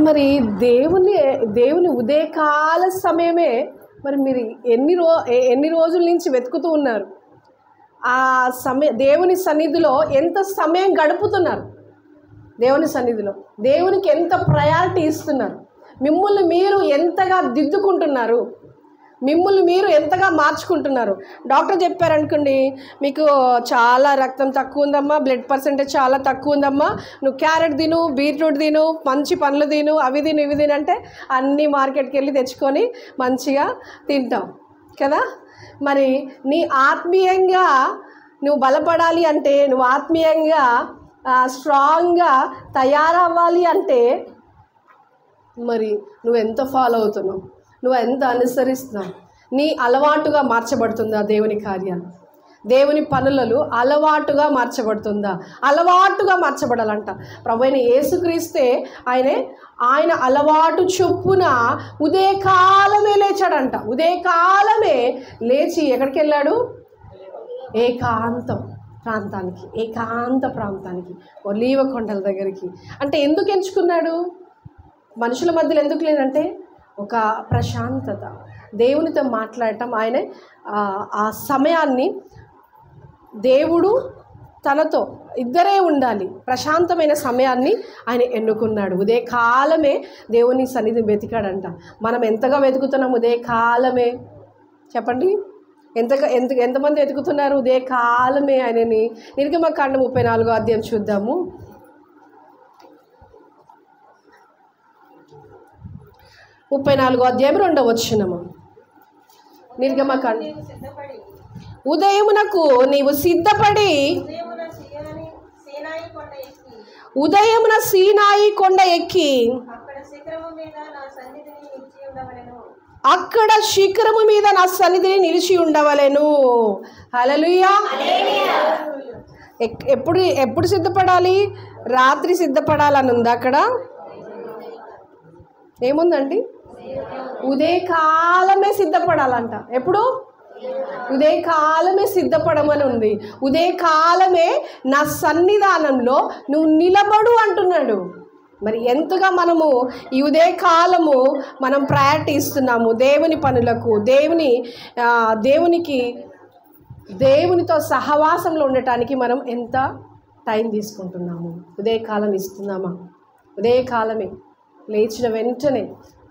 మరి దేవుని ఉదయకాల సమయమే మరి మీరు ఎన్ని రోజుల నుంచి వెతుకుతూ ఉన్నారు? ఆ దేవుని సన్నిధిలో ఎంత సమయం గడుపుతున్నారు? దేవుని సన్నిధిలో దేవునికి ఎంత ప్రయారిటీ ఇస్తున్నారు? మిమ్మల్ని మీరు ఎంతగా దిద్దుకుంటున్నారు? మిమ్మల్ని మీరు ఎంతగా మార్చుకుంటున్నారు? డాక్టర్ చెప్పారనుకోండి, మీకు చాలా రక్తం తక్కువ ఉందమ్మా, బ్లడ్ పర్సెంటేజ్ చాలా తక్కువ ఉందమ్మా, నువ్వు క్యారెట్ తిను, బీట్రూట్ తిను, మంచి పండ్లు తిను, అవి తిను ఇవి తిను అంటే అన్నీ మార్కెట్కి వెళ్ళి తెచ్చుకొని మంచిగా తింటాం కదా. మరి నీ ఆత్మీయంగా నువ్వు బలపడాలి అంటే, నువ్వు ఆత్మీయంగా స్ట్రాంగ్గా తయారవ్వాలి అంటే మరి నువ్వు ఎంత ఫాలో అవుతున్నావు, నువ్వు ఎంత అనుసరిస్తున్నావు? నీ అలవాటుగా మార్చబడుతుందా దేవుని కార్యాలు, దేవుని పనులలో అలవాటుగా మార్చబడుతుందా? అలవాటుగా మార్చబడాలంట. ప్రభువైన యేసుక్రీస్తే ఆయన అలవాటు చొప్పున ఉదయకాలమే లేచాడంట. ఉదయకాలమే లేచి ఎక్కడికి వెళ్ళాడు? ఏకాంత ప్రాంతానికి, ఒలీవ కొండల దగ్గరికి. అంటే ఎందుకు ఎంచుకున్నాడు? మనుషుల మధ్యలో ఎందుకు లేదంటే ఒక ప్రశాంతత, దేవునితో మాట్లాడటం. ఆయన ఆ సమయాన్ని దేవుడు తనతో ఇద్దరే ఉండాలి, ప్రశాంతమైన సమయాన్ని ఆయన ఎన్నుకున్నాడు. ఉదయకాలమే దేవుని సన్నిధిని వెతికాడంట. మనం ఎంతగా వెతుకుతున్నాం ఉదయకాలమే? చెప్పండి, ఎంతమంది వెతుకుతున్నారు ఉదయకాలమే ఆయనని? నిర్గమకాండం 34వ అధ్యాయం చూద్దాము. 34వ అధ్యాయం 2వ వచనము. నిర్గమకాండం. ఉదయమునకు నీవు సిద్ధపడి ఉదయమున సీనాయి కొండ ఎక్కి అక్కడ శిఖరము మీద నా సన్నిధిని నిలిచి ఉండవలెను. హల్లెలూయా. ఎప్పుడు సిద్ధపడాలి? రాత్రి సిద్ధపడాలని ఉంది. అక్కడ ఏముందండి? ఉదయకాలమే సిద్ధపడాలంట. ఎప్పుడు? ఉదయకాలమే సిద్ధపడమని ఉంది. ఉదయకాలమే నా సన్నిధానంలో నువ్వు నిలబడు అంటున్నాడు. మరి ఎంతగా మనము ఈ ఉదయకాలము మనం ప్రయారిటీ ఇస్తున్నాము దేవుని పనులకు, దేవునితో సహవాసంలో ఉండటానికి మనం ఎంత టైం తీసుకుంటున్నాము? ఉదయకాలం ఇస్తున్నామా? ఉదయకాలమే లేచిన వెంటనే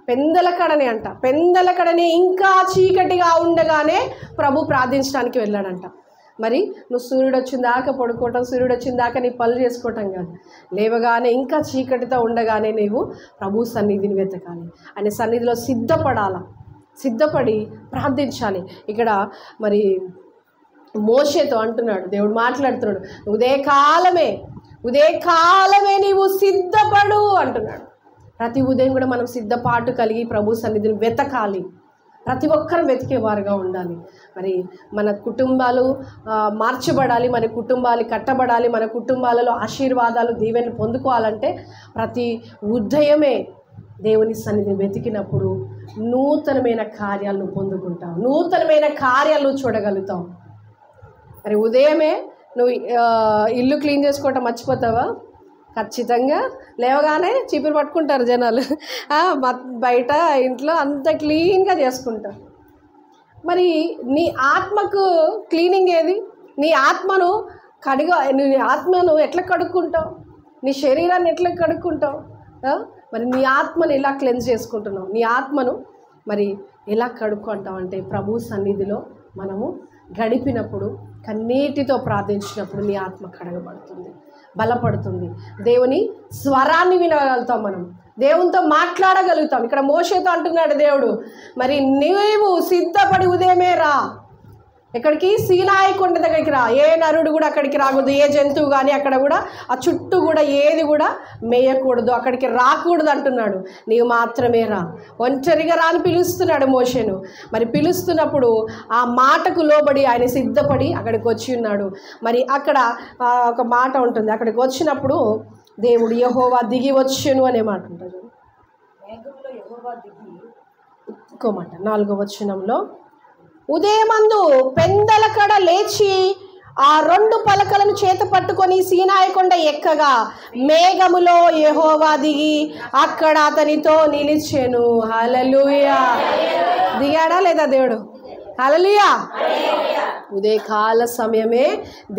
పెందలకడనే ఇంకా చీకటిగా ఉండగానే ప్రభు ప్రార్థించడానికి వెళ్ళాడంట. మరి నువ్వు సూర్యుడు వచ్చిన దాకా పడుకోవటం, సూర్యుడు వచ్చిన దాకా నీ పనులు చేసుకోవటం కాదు. లేవగానే ఇంకా చీకటితో ఉండగానే నీవు ప్రభు సన్నిధిని వెతకాలి. ఆయన సన్నిధిలో సిద్ధపడి ప్రార్థించాలి. ఇక్కడ మరి మోషేతో అంటున్నాడు, దేవుడు మాట్లాడుతున్నాడు, ఉదయకాలమే నీవు సిద్ధపడు అంటున్నాడు. ప్రతి ఉదయం కూడా మనం సిద్ధపాటు కలిగి ప్రభు సన్నిధిని వెతకాలి. ప్రతి ఒక్కరు వెతికేవారుగా ఉండాలి. మరి మన కుటుంబాలు మార్చబడాలి, మన కుటుంబాలు కట్టబడాలి, మన కుటుంబాలలో ఆశీర్వాదాలు దీవెనలు పొందుకోవాలంటే ప్రతి ఉదయమే దేవుని సన్నిధిని వెతికినప్పుడు నూతనమైన కార్యాలను పొందుకుంటావు, నూతనమైన కార్యాలు చూడగలుగుతావు. మరి ఉదయమే నువ్వు ఇల్లు క్లీన్ చేసుకోవటం మర్చిపోతావా? ఖచ్చితంగా లేవగానే చీపురు పట్టుకుంటారు జనాలు, బయట ఇంట్లో అంత క్లీన్గా చేసుకుంటారు. మరి నీ ఆత్మకు క్లీనింగ్ ఏది? నీ ఆత్మను ఎట్లా కడుక్కుంటావు? నీ శరీరాన్ని ఎట్లా కడుక్కుంటావు? మరి నీ ఆత్మను ఎలా క్లెన్స్ చేసుకుంటున్నావు? నీ ఆత్మను మరి ఎలా కడుక్కుంటావు అంటే ప్రభు సన్నిధిలో మనము గడిపినప్పుడు, కన్నీటితో ప్రార్థించినప్పుడు నీ ఆత్మ కడగబడుతుంది, బలపడుతుంది. దేవుని స్వరాన్ని వినగలుగుతాం, మనం దేవునితో మాట్లాడగలుగుతాం. ఇక్కడ మోషేతో అంటున్నాడు దేవుడు, మరి నీవు సిద్ధపడి ఉదయమే రా. ఎక్కడికి? సీనాయి కొండ దగ్గరికి రా. ఏ నరుడు కూడా అక్కడికి రాకూడదు, ఏ జంతువు కానీ అక్కడ కూడా ఆ చుట్టూ కూడా ఏది కూడా మేయకూడదు, అక్కడికి రాకూడదు అంటున్నాడు. నీవు మాత్రమే రా, ఒంటరిగా రాని పిలుస్తున్నాడు మోషేను. మరి పిలుస్తున్నప్పుడు ఆ మాటకు లోబడి ఆయన సిద్ధపడి అక్కడికి వచ్చి ఉన్నాడు. మరి అక్కడ ఒక మాట ఉంటుంది, అక్కడికి వచ్చినప్పుడు దేవుడు యెహోవా దిగి వచ్చెను అనే మాట ఉంటుంది. ఇంకో మాట 4వ వచనంలో, ఉదయమందు పెందలకడ లేచి ఆ 2 పలకలను చేత పట్టుకొని సీనాయి కొండ ఎక్కగా మేఘములో యెహోవా దిగి అక్కడ అతనితో నిలిచెను. హల్లెలూయా. దిగాడా లేదా దేవుడు? హల్లెలూయా. ఉదయకాల సమయమే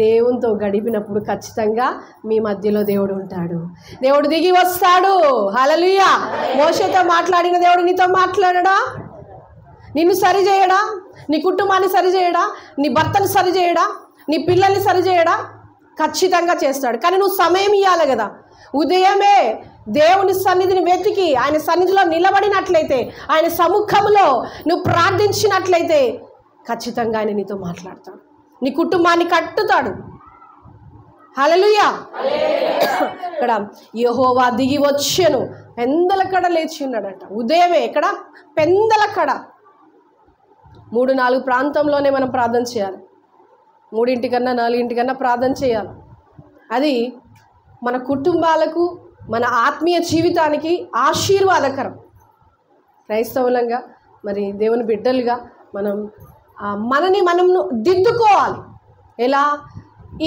దేవునితో గడిపినప్పుడు ఖచ్చితంగా మీ మధ్యలో దేవుడు ఉంటాడు. దేవుడు దిగి వస్తాడు. హల్లెలూయా. మోషేతో మాట్లాడిన దేవుడు నీతో మాట్లాడడా? నిన్ను సరిచేయడా? నీ కుటుంబాన్ని సరిచేయడా? నీ భర్తను సరిచేయడా? నీ పిల్లల్ని సరిచేయడా? ఖచ్చితంగా చేస్తాడు. కానీ నువ్వు సమయం ఇవ్వాలి కదా. ఉదయమే దేవుని సన్నిధిని వెతికి ఆయన సన్నిధిలో నిలబడినట్లయితే, ఆయన సముఖంలో నువ్వు ప్రార్థించినట్లయితే ఖచ్చితంగా ఆయన నీతో మాట్లాడతాడు, నీ కుటుంబాన్ని కట్టుతాడు. హల్లెలూయా. ఇక్కడ యెహోవా దిగి వచ్చెను. పెందల కడ లేచి ఉన్నాడంట. ఉదయమే ఎక్కడ? పెందల కడ. 3-4 ప్రాంతంలోనే మనం ప్రార్థన చేయాలి. 3 4 ప్రార్థన చేయాలి. అది మన కుటుంబాలకు, మన ఆత్మీయ జీవితానికి ఆశీర్వాదకరం. క్రైస్తవులంగా, మరి దేవుని బిడ్డలుగా మనని మనం దిద్దుకోవాలి. ఎలా?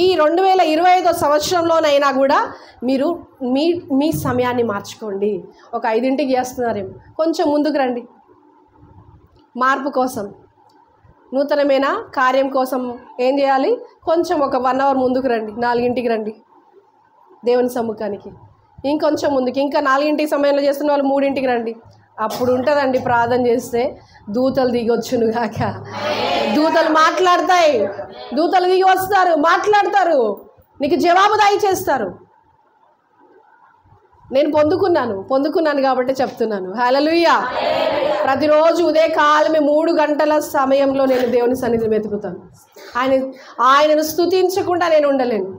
ఈ 2025 సంవత్సరంలోనైనా కూడా మీరు మీ సమయాన్ని మార్చుకోండి. ఒక 5ంటికి చేస్తున్నారేమో, కొంచెం ముందుకు రండి. మార్పు కోసం, నూతనమైన కార్యం కోసం ఏం చేయాలి? కొంచెం ఒక 1 అవర్ ముందుకు రండి. 4ంటికి రండి దేవుని సమ్ముఖానికి. ఇంకొంచెం ముందుకు, ఇంకా 4ంటి సమయంలో చేస్తున్న వాళ్ళు 3ంటికి రండి. అప్పుడు ఉంటుందండి ప్రార్థన చేస్తే. దూతలు దిగొచ్చును గాక. దూతలు మాట్లాడతాయి. దూతలు దిగి వస్తారు, మాట్లాడతారు, నీకు జవాబుదాయి చేస్తారు. నేను పొందుకున్నాను కాబట్టి చెప్తున్నాను. హల్లెలూయా. ప్రతిరోజు ఉదయకాలమే 3 గంటల సమయంలో నేను దేవుని సన్నిధిని వెతుకుతాను. ఆయనను స్తుతించకుండా నేను ఉండలేను,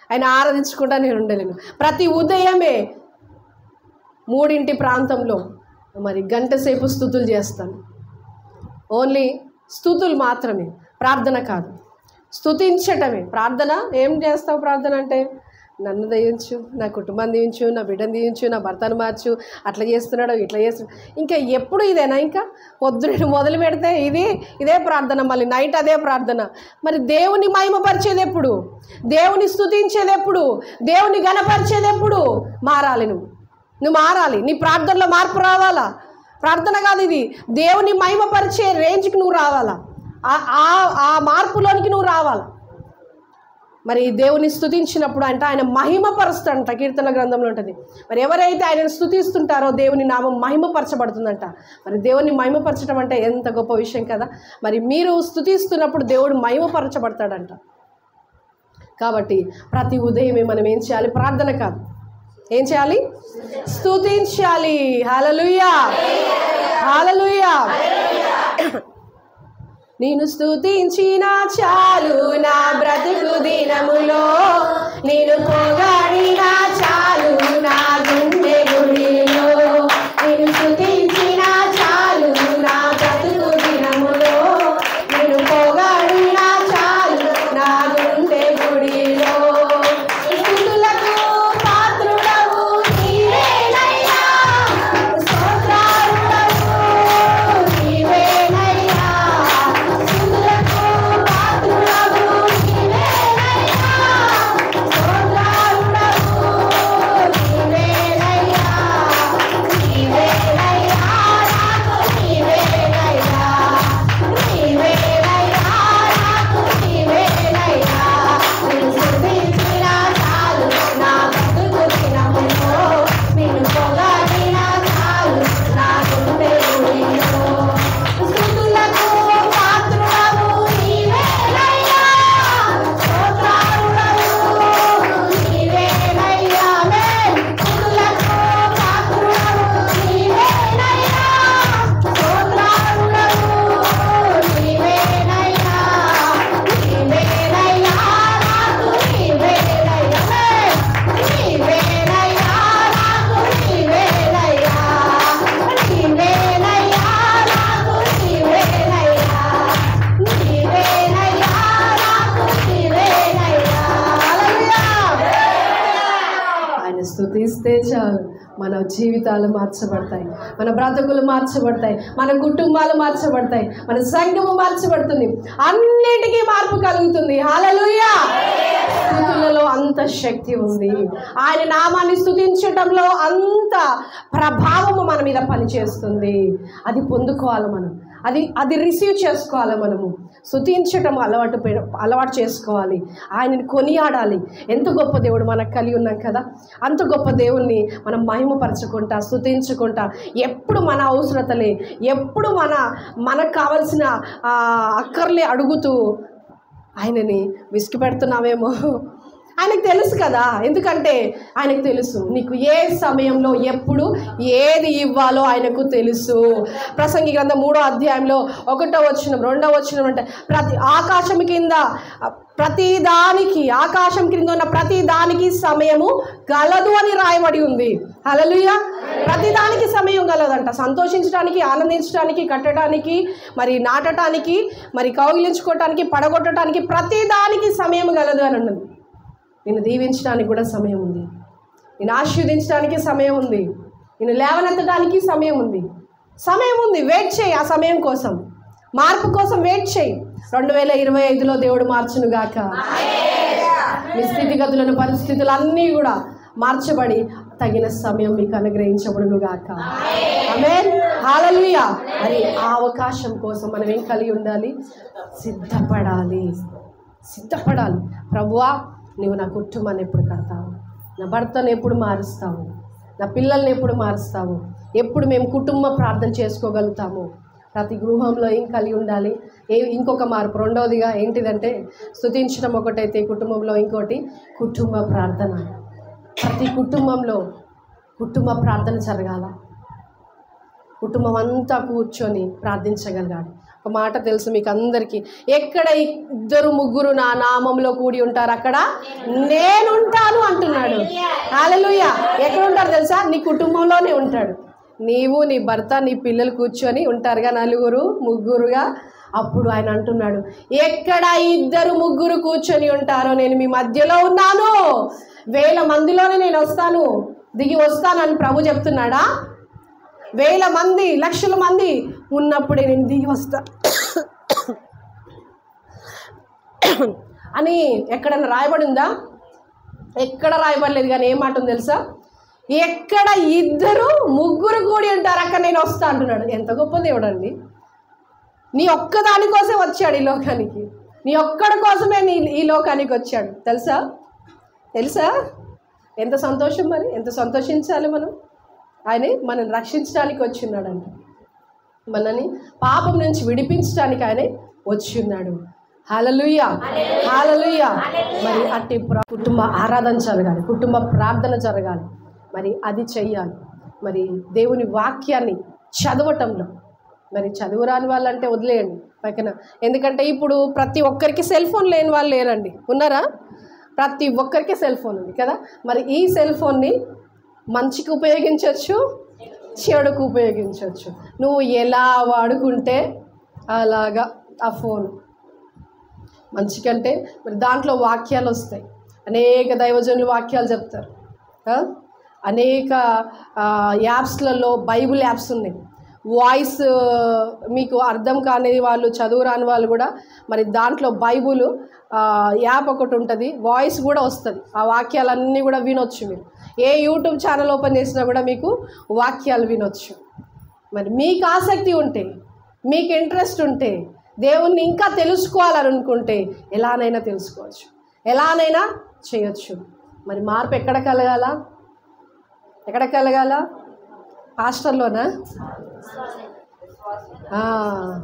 ఆయన ఆరాధించకుండా నేను ఉండలేను. ప్రతి ఉదయమే 3 ప్రాంతంలో మరి గంట సేపు స్తుతులు చేస్తాను. ఓన్లీ స్తుతులు మాత్రమే, ప్రార్థన కాదు. స్తుతించటమే ప్రార్థన. ఏం చేస్తావు ప్రార్థన అంటే? నన్ను దీవించు, నా కుటుంబాన్ని దీవించు, నా బిడ్డను దీవించు, నా భర్తను మార్చు, అట్లా చేస్తున్నాడు, ఇట్లా చేస్తున్నాడు. ఇంకా ఎప్పుడు ఇదేనా? ఇంకా పొద్దున మొదలు పెడితే ఇదే ప్రార్థన, మళ్ళీ నైట్ అదే ప్రార్థన. మరి దేవుని మహిమపరిచేది ఎప్పుడు? దేవుని స్తుతించేది ఎప్పుడు? దేవుని ఘనపరిచేది ఎప్పుడు? మారాలి. నువ్వు మారాలి. నీ ప్రార్థనలో మార్పు రావాలా? ప్రార్థన కాదు ఇది, దేవుని మహిమపరిచే రేంజ్కి నువ్వు రావాలా. ఆ మార్పులోనికి నువ్వు రావాలా. మరి దేవుని స్తుతించినప్పుడు అంటే ఆయన మహిమపరుస్తాడంట. కీర్తన గ్రంథంలో ఉంటుంది. మరి ఎవరైతే ఆయనను స్తుతిస్తుంటారో దేవుని నామం మహిమపరచబడుతుందంట. మరి దేవుని మహిమపరచడం అంటే ఎంత గొప్ప విషయం కదా. మరి మీరు స్తుతిస్తున్నప్పుడు దేవుడు మహిమపరచబడతాడంట. కాబట్టి ప్రతి ఉదయమే మనం ఏం చేయాలి? ప్రార్థన కాదు, ఏం చేయాలి? స్తుతించాలి. హల్లెలూయా. హల్లెలూయా. నేను స్తుతించినా చాలు నా బ్రతుకు దినములో, నేను పొగడినా చాలు నా గుండె గుడిలో. నేను స్తుతించినా చాలు నా బ్రతుకు దినములో, నేను పొగడినా చాలు నా గుండె గుడిలో. స్తుతులకు పాత్రుడవు నీవేనయ్యా, స్తోత్రార్హుడవు నీవేనయ్యా. స్తుతులకు పాత్రుడవు నీవేనయ్యా, స్తోత్రార్హుడవు నీవేనయ్యా. మన జీవితాలు మార్చబడతాయి, మన బ్రతుకులు మార్చబడతాయి, మన కుటుంబాలు మార్చబడతాయి, మన సంఘము మార్చబడుతుంది, అన్నిటికీ మార్పు కలుగుతుంది. హల్లెలూయా. స్తుతులలో అంత శక్తి ఉంది. ఆయన నామాన్ని స్తుతించటంలో అంత ప్రభావము మన మీద పనిచేస్తుంది. అది పొందుకోవాలి మనం, అది రిసీవ్ చేసుకోవాలి. మనము స్తుతించటం అలవాటు చేసుకోవాలి. ఆయనని కొనియాడాలి. ఎంత గొప్ప దేవుడు మనకు కలిగి ఉన్నాం కదా. అంత గొప్ప దేవుణ్ణి మనం మహిమపరచుకుంటా, స్తుతించుకుంటా, ఎప్పుడు మన అవసరతలే, ఎప్పుడు మనకు కావలసిన అక్కర్లే అడుగుతూ ఆయనని విసిగి పెడుతున్నామేమో. ఆయనకు తెలుసు కదా. ఎందుకంటే ఆయనకు తెలుసు నీకు ఏ సమయంలో ఎప్పుడు ఏది ఇవ్వాలో ఆయనకు తెలుసు. ప్రసంగి గ్రంథం 3వ అధ్యాయంలో 1వ వచనం 2వ వచనం అంటే ఆకాశం కింద ఉన్న ప్రతి దానికి సమయము గలదు అని రాయబడి ఉంది. హల్లెలూయా. ప్రతి దానికి సమయం గలదంట. సంతోషించడానికి, ఆనందించడానికి, కట్టడానికి, మరి నాటడానికి, మరి కౌగిలించుకోవటానికి, పడగొట్టడానికి ప్రతి దానికి సమయం గలదు అని ఉన్నది. నిన్ను దీవించడానికి కూడా సమయం ఉంది, నిన్ను ఆశీర్వదించడానికి సమయం ఉంది, నిన్ను లేవనెత్తడానికి సమయం ఉంది. వెయిట్ చేయి. ఆ సమయం కోసం, మార్పు కోసం వెయిట్ చేయి. 2025లో దేవుడు మార్చును గాక. మీ స్థితిగతులను, పరిస్థితులు అన్నీ కూడా మార్చబడి తగిన సమయం మీకు అనుగ్రహించబడును గాక. ఆమేన్. హల్లెలూయా. మరి ఆ అవకాశం కోసం మనం ఏం కలిగి ఉండాలి? సిద్ధపడాలి. ప్రభువా, నువ్వు నా కుటుంబాన్ని ఎప్పుడు కడతావు, నా భర్తను ఎప్పుడు మారుస్తావు, నా పిల్లల్ని ఎప్పుడు మారుస్తావు, ఎప్పుడు మేము కుటుంబ ప్రార్థన చేసుకోగలుగుతాము. ప్రతి గృహంలో ఏం కలిగి ఉండాలి? ఇంకొక మార్పు, రెండవదిగా ఏంటిదంటే స్తుతించడం ఒకటైతే కుటుంబంలో ఇంకోటి కుటుంబ ప్రార్థన. ప్రతి కుటుంబంలో కుటుంబ ప్రార్థన జరగాల. కుటుంబం అంతా కూర్చొని ప్రార్థించగలగాలి. ఒక మాట తెలుసు మీకు అందరికీ, ఎక్కడ 2-3 నా నామంలో కూడి ఉంటారు అక్కడ నేనుంటాను అంటున్నాడు. హల్లెలూయా. ఎక్కడ ఉంటారు తెలుసా? నీ కుటుంబంలోనే ఉంటాడు. నీవు, నీ భర్త, నీ పిల్లలు కూర్చొని ఉంటారుగా 4-3గా. అప్పుడు ఆయన అంటున్నాడు, ఎక్కడ 2-3 కూర్చొని ఉంటారో నేను మీ మధ్యలో ఉన్నాను. 1000 మందిలోనే నేను దిగి వస్తాను అని ప్రభు చెప్తున్నాడా? 1000 మంది, లక్షల మంది ఉన్నప్పుడే నేను దిగి వస్తా అని ఎక్కడన్నా రాయబడిందా? ఎక్కడ రాయబడలేదు. కానీ ఏం మాట ఉంది తెలుసా? ఎక్కడ 2-3 కూడి ఉంటారు అక్కడ నేను వస్తా అంటున్నాడు. ఎంత గొప్ప దేవుడు అండి. నీ ఒక్కదాని కోసం వచ్చాడు ఈ లోకానికి. నీ ఒక్కడి కోసమే ఈ లోకానికి వచ్చాడు. తెలుసా? ఎంత సంతోషం. మరి ఎంత సంతోషించాలి మనం. ఆయనే మనల్ని రక్షించడానికి వచ్చిన్నాడంట. మనని పాపం నుంచి విడిపించడానికి ఆయనే వచ్చిన్నాడు. హల్లెలూయా. మరి అట్టి కుటుంబ ఆరాధన జరగాలి, కుటుంబ ప్రార్థన జరగాలి. మరి అది చెయ్యాలి. మరి దేవుని వాక్యాన్ని చదవటంలో, మరి చదువురాని వాళ్ళంటే వదిలేయండి పక్కన. ఎందుకంటే ఇప్పుడు ప్రతి ఒక్కరికి సెల్ ఫోన్ లేని వాళ్ళు లేరండి. ఉన్నారా? ప్రతి ఒక్కరికి సెల్ ఫోన్ ఉంది కదా. మరి ఈ సెల్ ఫోన్ని మంచికి ఉపయోగించవచ్చు, చెడుకు ఉపయోగించవచ్చు. నువ్వు ఎలా వాడుకుంటే అలాగా ఆ ఫోన్ మంచికంటే మరి దాంట్లో వాక్యాలు వస్తాయి. అనేక దైవజనులు వాక్యాలు చెప్తారు. అనేక యాప్స్లలో బైబుల్ యాప్స్ ఉన్నాయి. వాయిస్ మీకు అర్థం కాని వాళ్ళు, చదువు రాని వాళ్ళు కూడా మరి దాంట్లో బైబుల్ యాప్ ఒకటి ఉంటుంది, వాయిస్ కూడా వస్తుంది. ఆ వాక్యాలన్నీ కూడా వినొచ్చు. మీరు ఏ యూట్యూబ్ ఛానల్ ఓపెన్ చేసినా కూడా మీకు వాక్యాలు వినొచ్చు. మరి మీకు ఆసక్తి ఉంటే, మీకు ఇంట్రెస్ట్ ఉంటే, దేవుణ్ణి ఇంకా తెలుసుకోవాలని అనుకుంటే ఎలానైనా తెలుసుకోవచ్చు, ఎలానైనా చేయొచ్చు. మరి మార్పు ఎక్కడ కలగాల? పాస్టర్లోనా?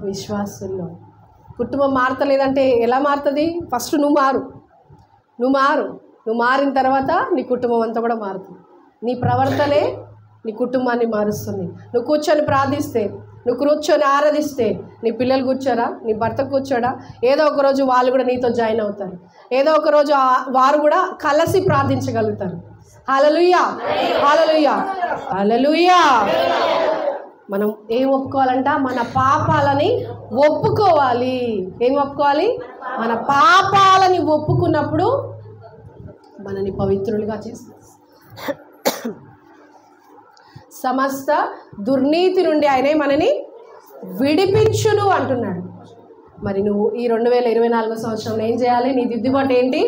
విశ్వాసంలో. కుటుంబం మారతలేదంటే ఎలా మారుతుంది? ఫస్ట్ నువ్వు మారిన తర్వాత నీ కుటుంబం అంతా కూడా మారుతుంది. నీ ప్రవర్తనే నీ కుటుంబాన్ని మారుస్తుంది. నువ్వు కూర్చొని ప్రార్థిస్తే, నువ్వు కూర్చొని ఆరాధిస్తే, నీ పిల్లలు కూర్చోరా, నీ భర్త కూర్చోడా, ఏదో ఒకరోజు వాళ్ళు కూడా నీతో జాయిన్ అవుతారు. ఏదో ఒకరోజు వారు కూడా కలిసి ప్రార్థించగలుగుతారు. హల్లెలూయా. మనం ఏం ఒప్పుకోవాలంట? మన పాపాలని ఒప్పుకోవాలి. ఏం ఒప్పుకోవాలి? మన పాపాలని ఒప్పుకున్నప్పుడు మనని పవిత్రులుగా చేస్తుంది. సమస్త దుర్నీతి నుండి ఆయనే మనని విడిపించును అంటున్నాడు. మరి నువ్వు ఈ 2024 సంవత్సరంలో ఏం చేయాలి? నీ దిద్దుబాటు ఏంటి?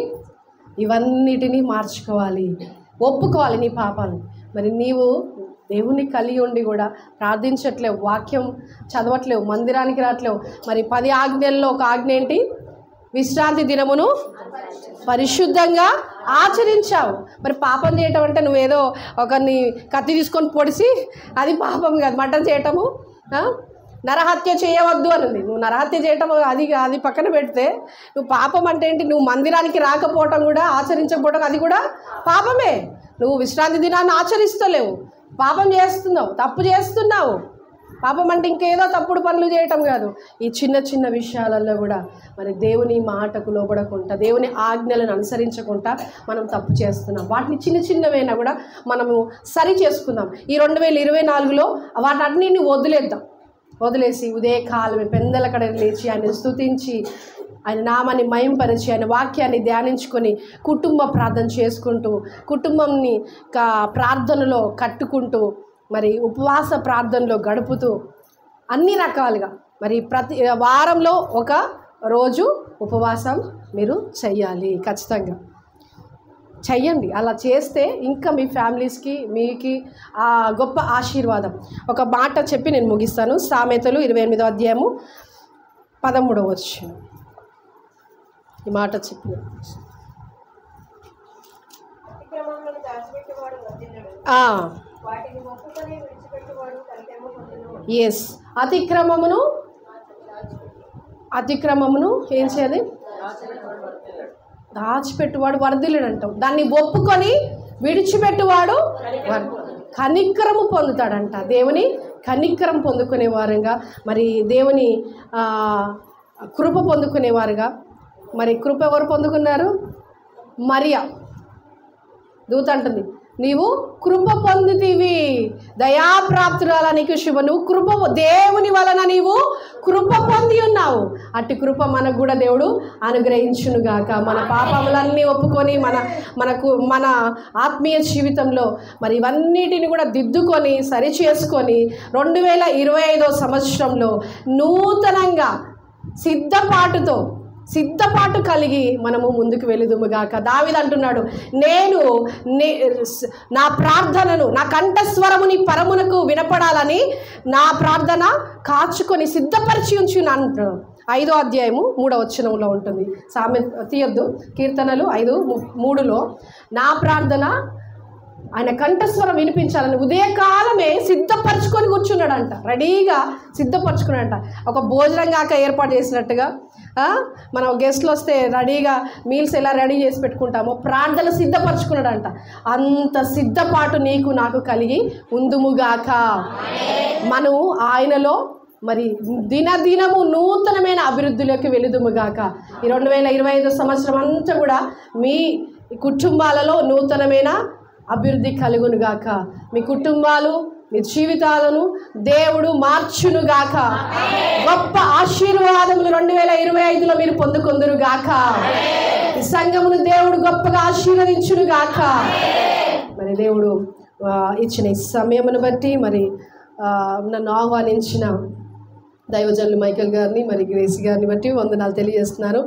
ఇవన్నిటినీ మార్చుకోవాలి, ఒప్పుకోవాలి నీ పాపాలు. మరి నీవు దేవుణ్ణి కలిగి ఉండి కూడా ప్రార్థించట్లేవు, వాక్యం చదవట్లేవు, మందిరానికి రావట్లేవు. మరి 10 ఆజ్ఞల్లో ఒక ఆజ్ఞ ఏంటి? విశ్రాంతి దినమును పరిశుద్ధంగా ఆచరించావు. మరి పాపం చేయటం అంటే నువ్వేదో ఒకరిని కత్తి తీసుకొని పొడిసి అది పాపం కాదు. మటన్ చేయటము, నరహత్య చేయవద్దు అనుంది. నువ్వు నరహత్య చేయటం అది పక్కన పెడితే నువ్వు పాపం అంటే ఏంటి? నువ్వు మందిరానికి రాకపోవటం కూడా, ఆచరించకపోవటం అది కూడా పాపమే. నువ్వు విశ్రాంతి దినాన్ని ఆచరిస్తలేవు, పాపం చేస్తున్నావు, తప్పు చేస్తున్నావు. పాపం అంటే ఇంకేదో తప్పుడు పనులు చేయటం కాదు. ఈ చిన్న చిన్న విషయాలలో కూడా మరి దేవుని మాటకు లోబడకుండా, దేవుని ఆజ్ఞలను అనుసరించకుండా మనం తప్పు చేస్తున్నాం. వాటిని చిన్న చిన్నవైనా కూడా మనము సరి చేసుకుందాం. ఈ 2024లో వాటన్నిటిని వదిలేసి ఉదయకాలమే పెందల కడ లేచి ఆయన స్తుతించి, ఆయన నామాన్ని మయంపరిచి, ఆయన వాక్యాన్ని ధ్యానించుకొని, కుటుంబ ప్రార్థన చేసుకుంటూ, కుటుంబంని ప్రార్థనలో కట్టుకుంటూ, మరి ఉపవాస ప్రార్థనలో గడుపుతూ, అన్ని రకాలుగా మరి ప్రతి వారంలో ఒక రోజు ఉపవాసం మీరు చెయ్యాలి. ఖచ్చితంగా చెయ్యండి. అలా చేస్తే ఇంకా మీ ఫ్యామిలీస్కి, మీకు ఆ గొప్ప ఆశీర్వాదం. ఒక మాట చెప్పి నేను ముగిస్తాను. సామెతలు 28వ అధ్యాయము 13వ వచనం. ఈ మాట చెప్పిన ఎస్, అతిక్రమమును ఏం చేయాలి? దాచిపెట్టువాడు వర్ధిల్లుడు అంటాం. దాన్ని ఒప్పుకొని విడిచిపెట్టువాడు కనికరము పొందుతాడంట. దేవుని కనికరం పొందుకునే వారుగా, మరి దేవుని కృప పొందుకునేవారుగా. మరి కృప ఎవరు పొందుకున్నారు? మరియా దూత అంటుంది, నీవు కృప పొందుతీవి, దయాప్రాప్తురాల నీకు శుభ. నువ్వు కృప, దేవుని వలన నీవు కృప పొంది ఉన్నావు. అట్టి కృప మనకు కూడా దేవుడు అనుగ్రహించునుగాక. మన పాపములన్నీ ఒప్పుకొని మన ఆత్మీయ జీవితంలో మరి ఇవన్నిటిని కూడా దిద్దుకొని సరి చేసుకొని 2025వ సంవత్సరంలో నూతనంగా సిద్ధపాటు కలిగి మనము ముందుకు వెళుదుముగాక. దావీదు అంటున్నాడు, నేను నా ప్రార్థనను, నా కంఠస్వరముని పరమునకు వినపడాలని నా ప్రార్థన కాచుకొని సిద్ధపరిచి ఉంచున్నాను. 5వ అధ్యాయము 3వ వచనంలో ఉంటుంది. తీయొద్దు, కీర్తనలు 5:3లో నా ప్రార్థన ఆయన కంఠస్వరం వినిపించాలని ఉదయకాలమే సిద్ధపరచుకొని కూర్చున్నాడంట. రెడీగా సిద్ధపరచుకున్నాడంట. ఒక భోజనం కాక ఏర్పాటు చేసినట్టుగా మనం గెస్ట్లు వస్తే రెడీగా మీల్స్ ఎలా రెడీ చేసి పెట్టుకుంటామో ప్రార్థన సిద్ధపరచుకున్నాడంట. అంత సిద్ధపాటు నీకు నాకు కలిగి ఉందుముగాక. మనం ఆయనలో మరి దినదినము నూతనమైన అభివృద్ధిలోకి వెళుదుముగాక. ఈ 2025 సంవత్సరం అంతా కూడా మీ కుటుంబాలలో నూతనమైన అభివృద్ధి కలుగునుగాక. మీ కుటుంబాలు, మీ జీవితాలను దేవుడు మార్చునుగాక. గొప్ప ఆశీర్వాదములు 2025లో మీరు పొందుకొందురుగాక. ఈ సంఘమును దేవుడు గొప్పగా ఆశీర్వదించునుగాక. మరి దేవుడు ఇచ్చిన ఈ సమయమును బట్టి మరి నన్ను ఆహ్వానించిన దైవజనులు మైకేల్ గారిని, మరి గ్రేసీ గారిని బట్టి వందనాలు తెలియజేస్తున్నాను.